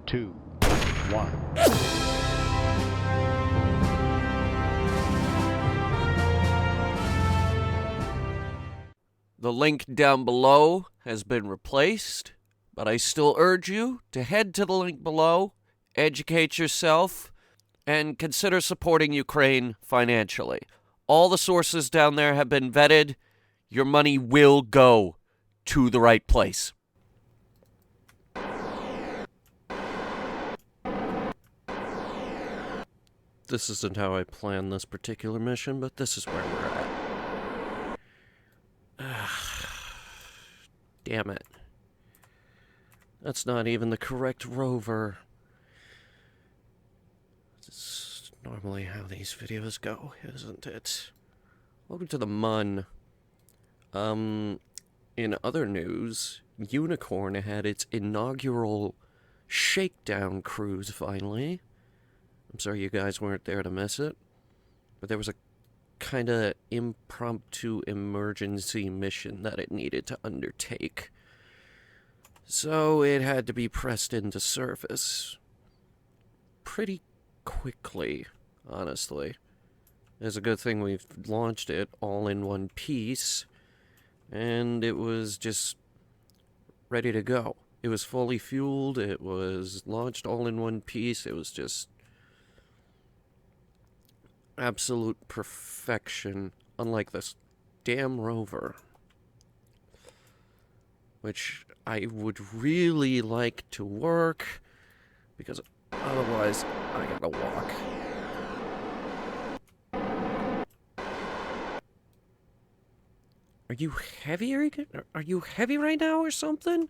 2, 1. The link down below has been replaced, but I still urge you to head to the link below, educate yourself, and consider supporting Ukraine financially. All the sources down there have been vetted. Your money will go to the right place. This isn't how I planned this particular mission, but this is where we're at. Damn it. That's not even the correct rover. It's normally how these videos go, isn't it? Welcome to the Mun. In other news, Unicorn had its inaugural shakedown cruise finally. I'm sorry you guys weren't there to miss it, but there was a kind of impromptu emergency mission that it needed to undertake. So it had to be pressed into service pretty quickly, honestly. It's a good thing we've launched it all in one piece, and it was just ready to go. It was fully fueled, it was launched all in one piece, it was just absolute perfection, unlike this damn rover, which I would really like to work, because otherwise I gotta walk. Are you heavy? Are you heavy right now or something?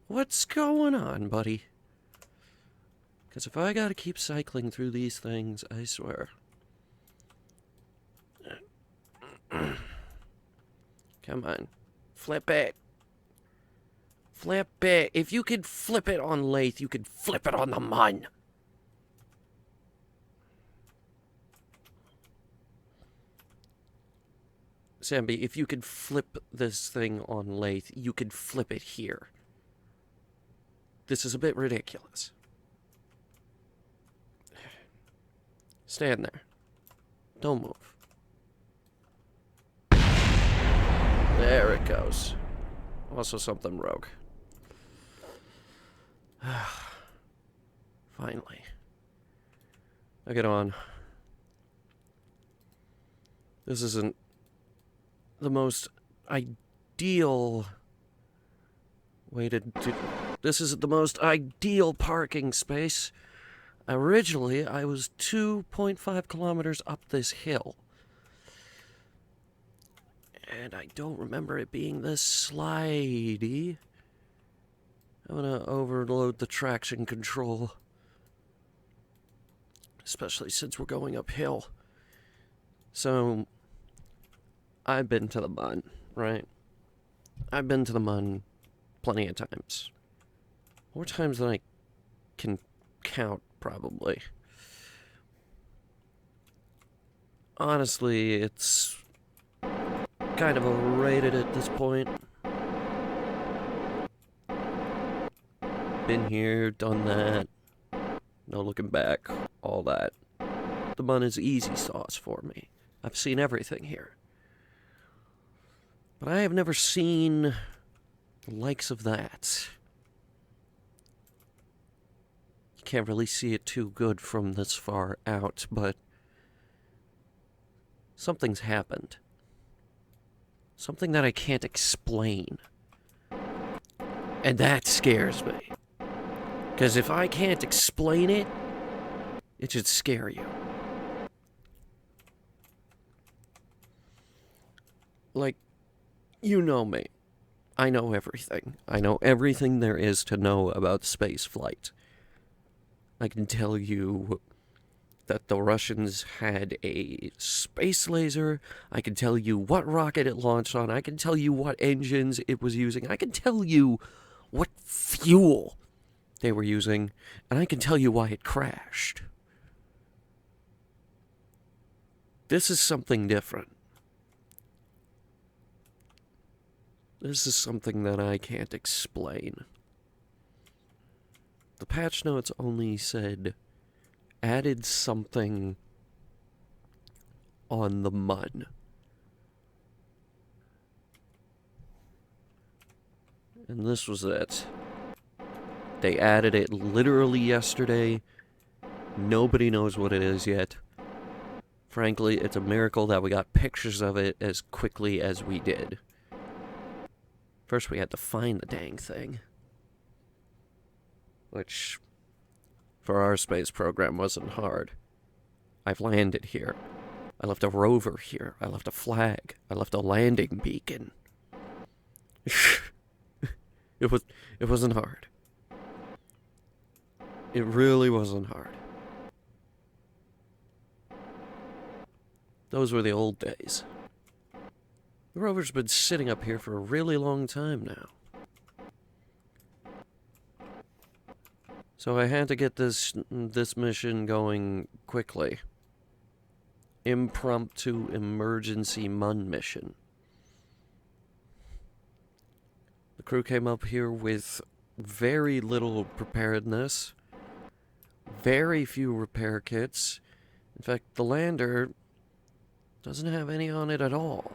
What's going on, buddy? Because if I gotta keep cycling through these things, I swear. Come on. Flip it. Flip it. If you could flip it on Lathe, you could flip it on the Mun. Samby, if you could flip this thing on Lathe, you could flip it here. This is a bit ridiculous. Stand there. Don't move. There it goes. Also something rogue. Finally. I get on. This isn't the most ideal way to do... This isn't the most ideal parking space. Originally, I was 2.5 kilometers up this hill. And I don't remember it being this slidey. I'm gonna overload the traction control. Especially since we're going uphill. So, I've been to the Mun, right? I've been to the Mun plenty of times. More times than I can count, probably. Honestly, it's kind of overrated at this point. Been here, done that. No looking back, all that. The Mun is easy sauce for me. I've seen everything here. But I have never seen the likes of that. You can't really see it too good from this far out, but something's happened. Something that I can't explain. And that scares me. Because if I can't explain it, it should scare you. Like, you know me. I know everything. I know everything there is to know about space flight. I can tell you that the Russians had a space laser. I can tell you what rocket it launched on. I can tell you what engines it was using. I can tell you what fuel they were using. And I can tell you why it crashed. This is something different. This is something that I can't explain. The patch notes only said added something on the MUN. And this was it. They added it literally yesterday. Nobody knows what it is yet. Frankly, it's a miracle that we got pictures of it as quickly as we did. First, we had to find the dang thing. Which, for our space program, wasn't hard. I've landed here. I left a rover here. I left a flag. I left a landing beacon. It wasn't hard. It really wasn't hard. Those were the old days. The rover's been sitting up here for a really long time now. So I had to get this mission going quickly. Impromptu emergency MUN mission. The crew came up here with very little preparedness. Very few repair kits. In fact, the lander doesn't have any on it at all.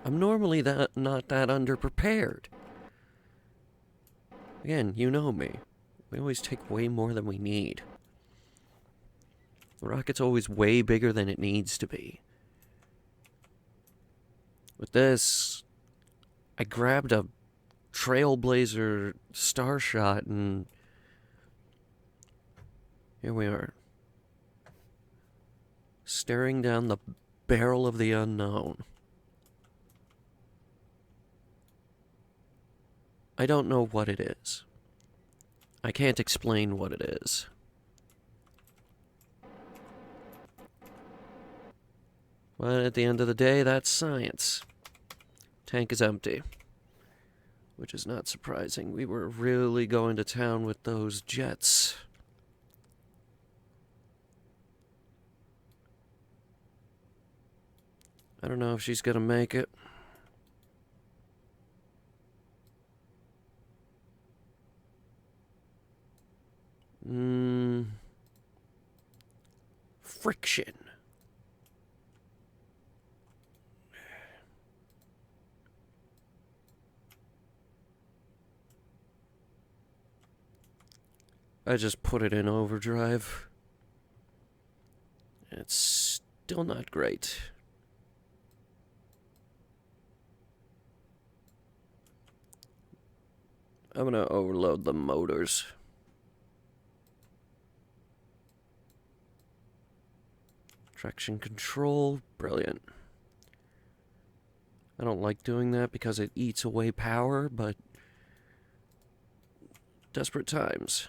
I'm normally not that underprepared. Again, you know me. We always take way more than we need. The rocket's always way bigger than it needs to be. With this, I grabbed a Trailblazer Starshot and here we are. Staring down the barrel of the unknown. I don't know what it is. I can't explain what it is. But at the end of the day, that's science. Tank is empty. Which is not surprising. We were really going to town with those jets. I don't know if she's gonna make it. Friction. I just put it in overdrive. It's still not great. I'm gonna overload the motors. Traction control, brilliant. I don't like doing that because it eats away power, but desperate times.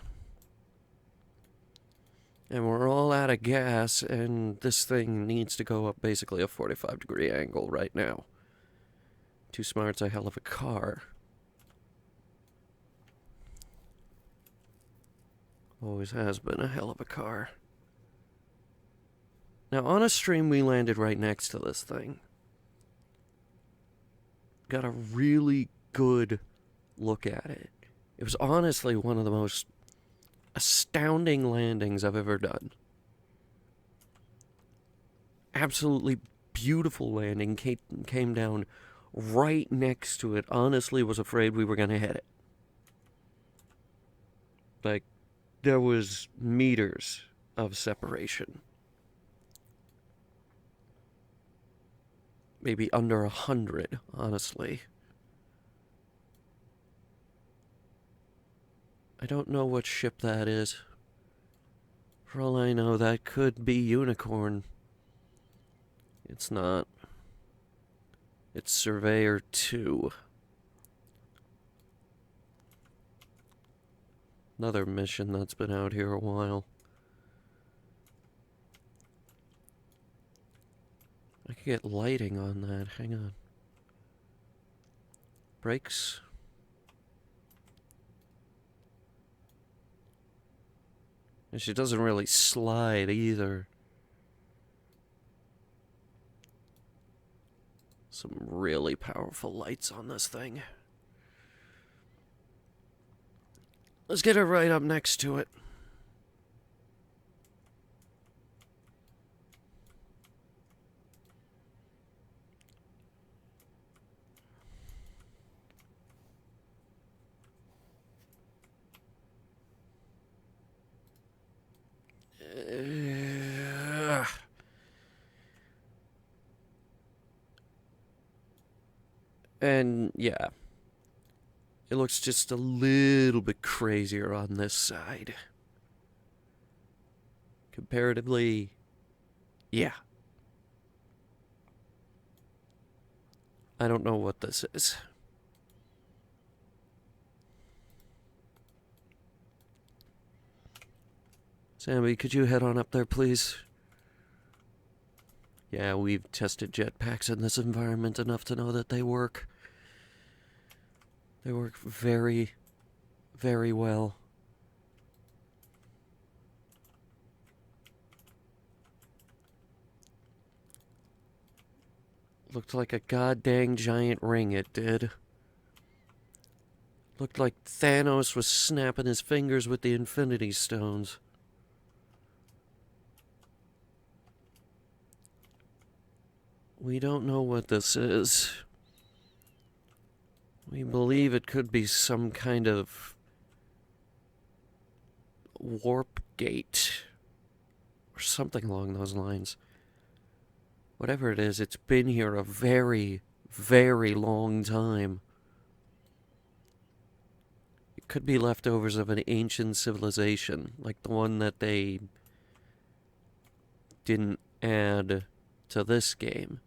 And we're all out of gas, and this thing needs to go up basically a 45-degree angle right now. Too Smart's a hell of a car. Always has been a hell of a car. Now, on a stream, we landed right next to this thing. Got a really good look at it. It was honestly one of the most astounding landings I've ever done. Absolutely beautiful landing. Came down right next to it. Honestly, was afraid we were going to hit it. Like, there was meters of separation. Maybe under 100, honestly. I don't know what ship that is. For all I know, that could be Unicorn. It's not. It's Surveyor 2. Another mission that's been out here a while. I could get lighting on that. Hang on. Brakes. And she doesn't really slide either. some really powerful lights on this thing. Let's get her right up next to it. And yeah, it looks just a little bit crazier on this side. Comparatively, yeah. I don't know what this is. Sammy, could you head on up there, please? Yeah, we've tested jetpacks in this environment enough to know that they work. They work very, very well. Looked like a goddamn giant ring, it did. Looked like Thanos was snapping his fingers with the Infinity Stones. We don't know what this is. We believe it could be some kind of warp gate or something along those lines. Whatever it is, it's been here a very, very long time. It could be leftovers of an ancient civilization, like the one that they didn't add to this game.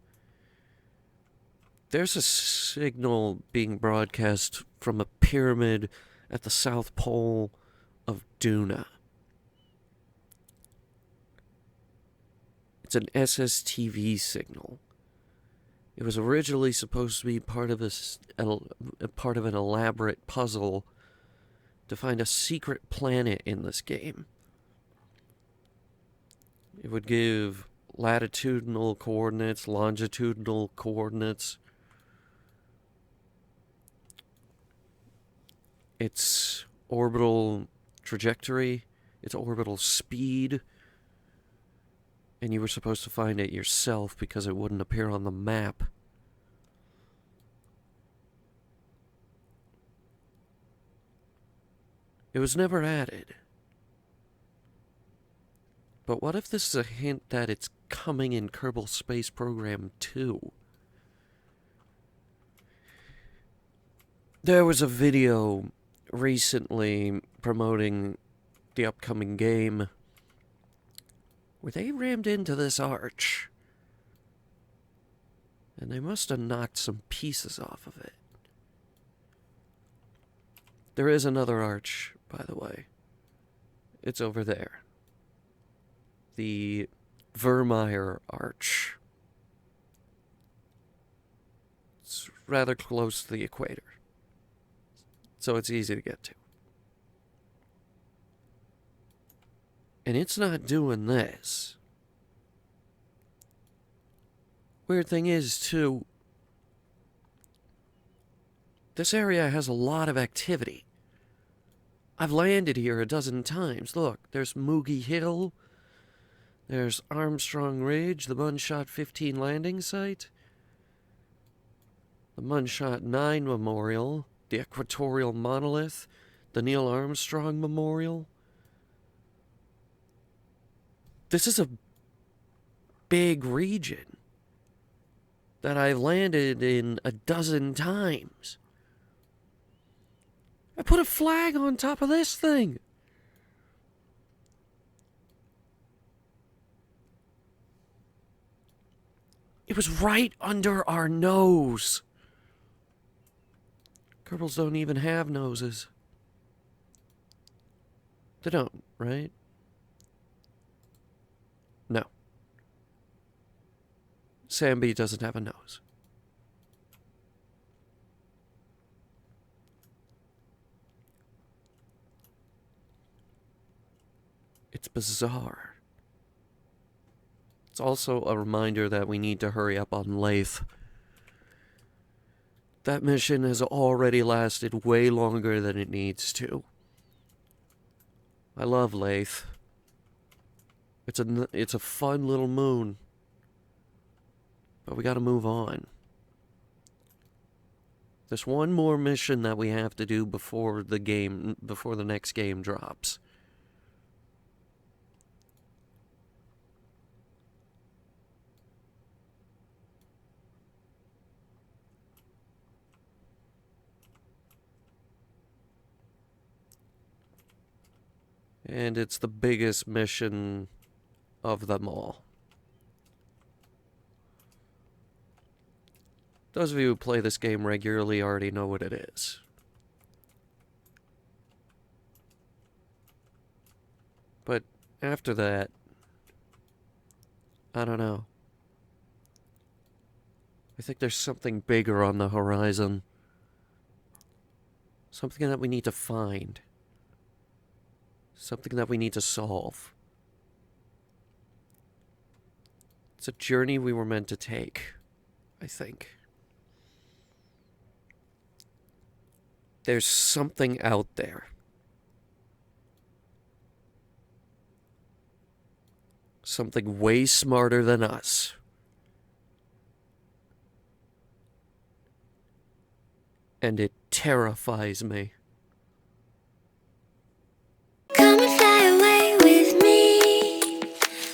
There's a signal being broadcast from a pyramid at the South Pole of Duna. It's an SSTV signal. It was originally supposed to be part of an elaborate puzzle to find a secret planet in this game. It would give latitudinal coordinates, longitudinal coordinates. Its orbital trajectory, its orbital speed, and you were supposed to find it yourself because it wouldn't appear on the map. It was never added. But what if this is a hint that it's coming in Kerbal Space Program 2? There was a video recently promoting the upcoming game where they rammed into this arch. And they must have knocked some pieces off of it. There is another arch, by the way. It's over there. The Vermeer Arch. It's rather close to the equator, so it's easy to get to. And it's not doing this. Weird thing is, too, this area has a lot of activity. I've landed here a dozen times. Look, there's Moogie Hill. There's Armstrong Ridge, the Munshot 15 landing site. The Munshot 9 Memorial. The Equatorial Monolith. The Neil Armstrong Memorial. This is a big region that I've landed in a dozen times. I put a flag on top of this thing. It was right under our nose. Kerbals don't even have noses. They don't, right? No. Samby doesn't have a nose. It's bizarre. It's also a reminder that we need to hurry up on Lathe. That mission has already lasted way longer than it needs to. I love Lathe. It's a fun little moon. But we gotta move on. There's one more mission that we have to do before the next game drops. And it's the biggest mission of them all. Those of you who play this game regularly already know what it is. But after that, I don't know. I think there's something bigger on the horizon. Something that we need to find. Something that we need to solve. It's a journey we were meant to take, I think. There's something out there. Something way smarter than us. And it terrifies me. Come and fly away with me.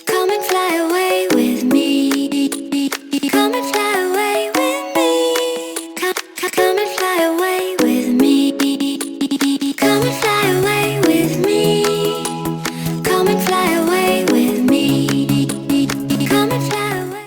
Come and fly away with me. Come and fly away with me. Come and fly away with me. Come and fly away with me. Come and fly away.